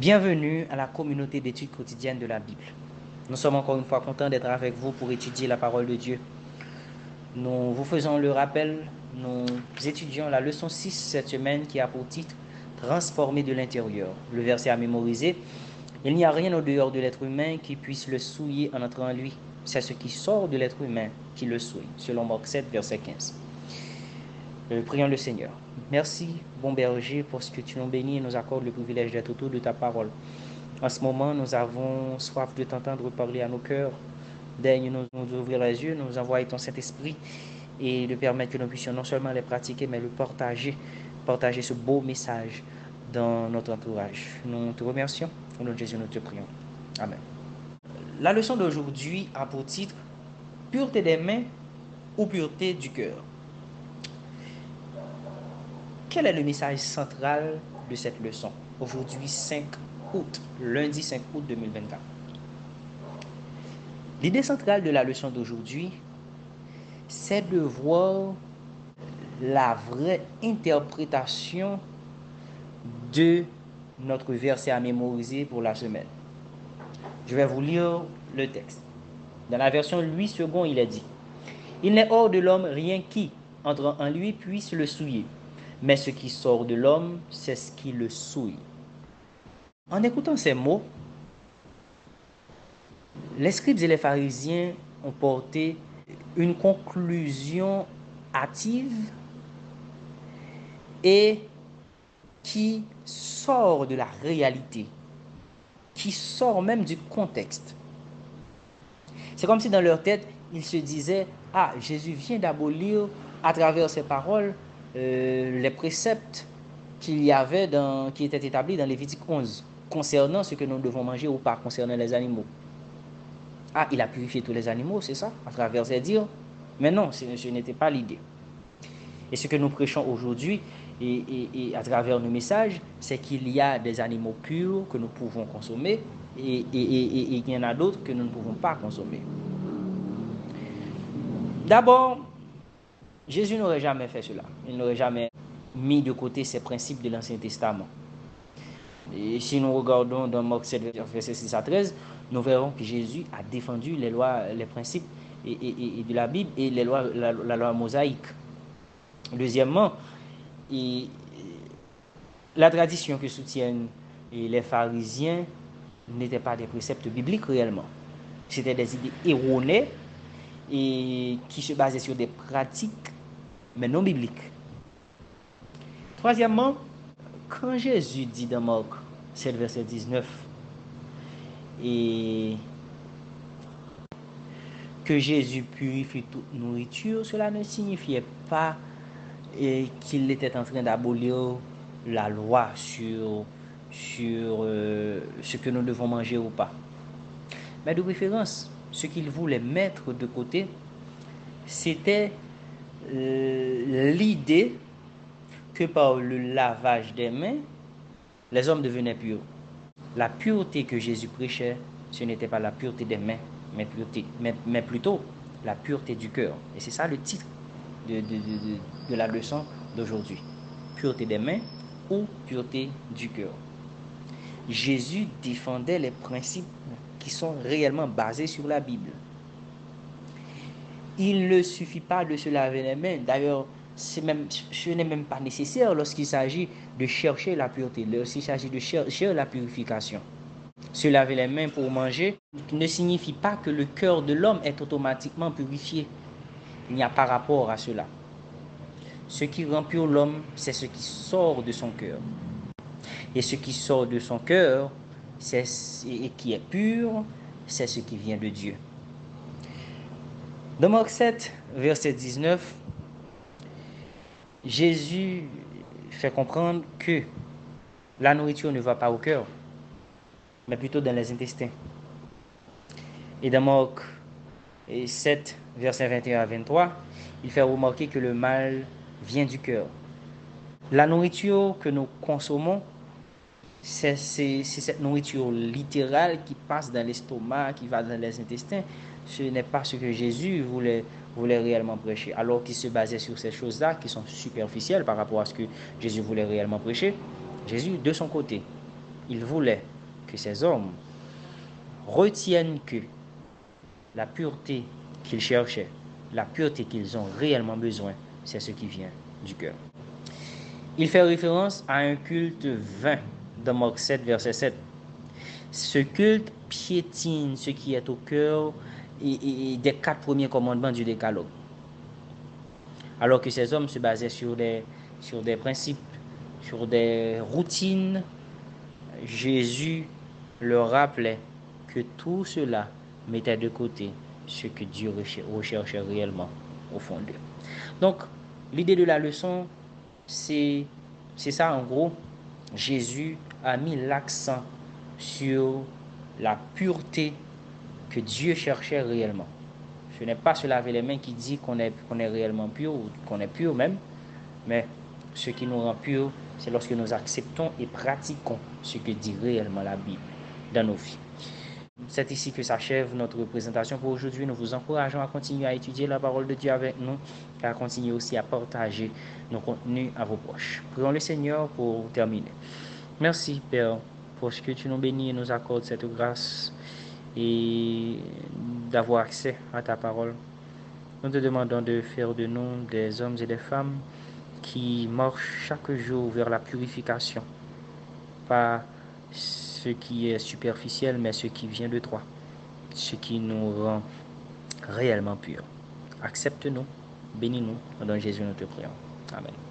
Bienvenue à la communauté d'études quotidiennes de la Bible. Nous sommes encore une fois contents d'être avec vous pour étudier la parole de Dieu. Nous vous faisons le rappel, nous étudions la leçon 6 cette semaine qui a pour titre Transformer de l'intérieur. Le verset à mémoriser: il n'y a rien au dehors de l'être humain qui puisse le souiller en entrant en lui. C'est ce qui sort de l'être humain qui le souille, selon Marc 7, verset 15. Prions le Seigneur. Merci, bon berger, pour ce que tu nous bénis et nous accordes le privilège d'être autour de ta parole. En ce moment, nous avons soif de t'entendre parler à nos cœurs. Daigne nous ouvrir les yeux, nous envoyer ton Saint-Esprit et de permettre que nous puissions non seulement les pratiquer, mais le partager ce beau message dans notre entourage. Nous te remercions. Au nom de Jésus, nous te prions. Amen. La leçon d'aujourd'hui a pour titre Pureté des mains ou pureté du cœur. Quel est le message central de cette leçon? Aujourd'hui, 5 août, lundi 5 août 2024. L'idée centrale de la leçon d'aujourd'hui, c'est de voir la vraie interprétation de notre verset à mémoriser pour la semaine. Je vais vous lire le texte. Dans la version Louis II, il est dit: il n'est hors de l'homme rien qui, entrant en lui, puisse le souiller. Mais ce qui sort de l'homme, c'est ce qui le souille. En écoutant ces mots, les scribes et les pharisiens ont porté une conclusion hâtive et qui sort de la réalité, qui sort même du contexte. C'est comme si dans leur tête, ils se disaient: ah, Jésus vient d'abolir à travers ses paroles les préceptes qui étaient établis dans Lévitique 11 concernant ce que nous devons manger ou pas, concernant les animaux. Ah, il a purifié tous les animaux, c'est ça, à travers ses dires? Mais non, ce n'était pas l'idée. Et ce que nous prêchons aujourd'hui et à travers nos messages, c'est qu'il y a des animaux purs que nous pouvons consommer et il y en a d'autres que nous ne pouvons pas consommer. D'abord, Jésus n'aurait jamais fait cela. Il n'aurait jamais mis de côté ces principes de l'Ancien Testament. Et si nous regardons dans Marc 7, verset 6 à 13, nous verrons que Jésus a défendu les lois, les principes de la Bible et les lois, la loi mosaïque. Deuxièmement, la tradition que soutiennent les pharisiens n'était pas des préceptes bibliques réellement. C'était des idées erronées et qui se basaient sur des pratiques, mais non bibliques. Troisièmement, quand Jésus dit dans Marc 7, verset 19, et que Jésus purifie toute nourriture, cela ne signifiait pas qu'il était en train d'abolir la loi sur ce que nous devons manger ou pas. Mais de préférence, ce qu'il voulait mettre de côté, c'était l'idée que par le lavage des mains, les hommes devenaient purs. La pureté que Jésus prêchait, ce n'était pas la pureté des mains, mais plutôt la pureté du cœur. Et c'est ça le titre de la leçon d'aujourd'hui. Pureté des mains ou pureté du cœur. Jésus défendait les principes qui sont réellement basés sur la Bible. Il ne suffit pas de se laver les mains. D'ailleurs, ce n'est même pas nécessaire lorsqu'il s'agit de chercher la pureté, lorsqu'il s'agit de chercher la purification. Se laver les mains pour manger ne signifie pas que le cœur de l'homme est automatiquement purifié. Il n'y a pas rapport à cela. Ce qui rend pur l'homme, c'est ce qui sort de son cœur. Et ce qui sort de son cœur, et qui est pur, c'est ce qui vient de Dieu. Dans Marc 7, verset 19, Jésus fait comprendre que la nourriture ne va pas au cœur, mais plutôt dans les intestins. Et dans Marc 7, verset 21 à 23, il fait remarquer que le mal vient du cœur. La nourriture que nous consommons, c'est cette nourriture littérale qui passe dans l'estomac, qui va dans les intestins. Ce n'est pas ce que Jésus voulait réellement prêcher, alors qu'il se basait sur ces choses-là qui sont superficielles par rapport à ce que Jésus voulait réellement prêcher. Jésus, de son côté, il voulait que ces hommes retiennent que la pureté qu'ils cherchaient, la pureté qu'ils ont réellement besoin, c'est ce qui vient du cœur. Il fait référence à un culte vain dans Marc 7, verset 7. Ce culte piétine ce qui est au cœur et des 4 premiers commandements du décalogue. Alors que ces hommes se basaient sur des principes, sur des routines, Jésus leur rappelait que tout cela mettait de côté ce que Dieu recherchait réellement au fond d'eux. Donc, l'idée de la leçon, c'est ça en gros. Jésus a mis l'accent sur la pureté que Dieu cherchait réellement. Ce n'est pas se laver les mains qui dit qu'on est réellement pur ou qu'on est pur même, mais ce qui nous rend pur, c'est lorsque nous acceptons et pratiquons ce que dit réellement la Bible dans nos vies. C'est ici que s'achève notre présentation pour aujourd'hui. Nous vous encourageons à continuer à étudier la parole de Dieu avec nous et à continuer aussi à partager nos contenus à vos proches. Prions le Seigneur pour terminer. Merci Père pour ce que tu nous bénis et nous accordes cette grâce et d'avoir accès à ta parole. Nous te demandons de faire de nous des hommes et des femmes qui marchent chaque jour vers la purification, pas ce qui est superficiel, mais ce qui vient de toi, ce qui nous rend réellement purs. Accepte-nous, bénis-nous, dans Jésus nous te prions. Amen.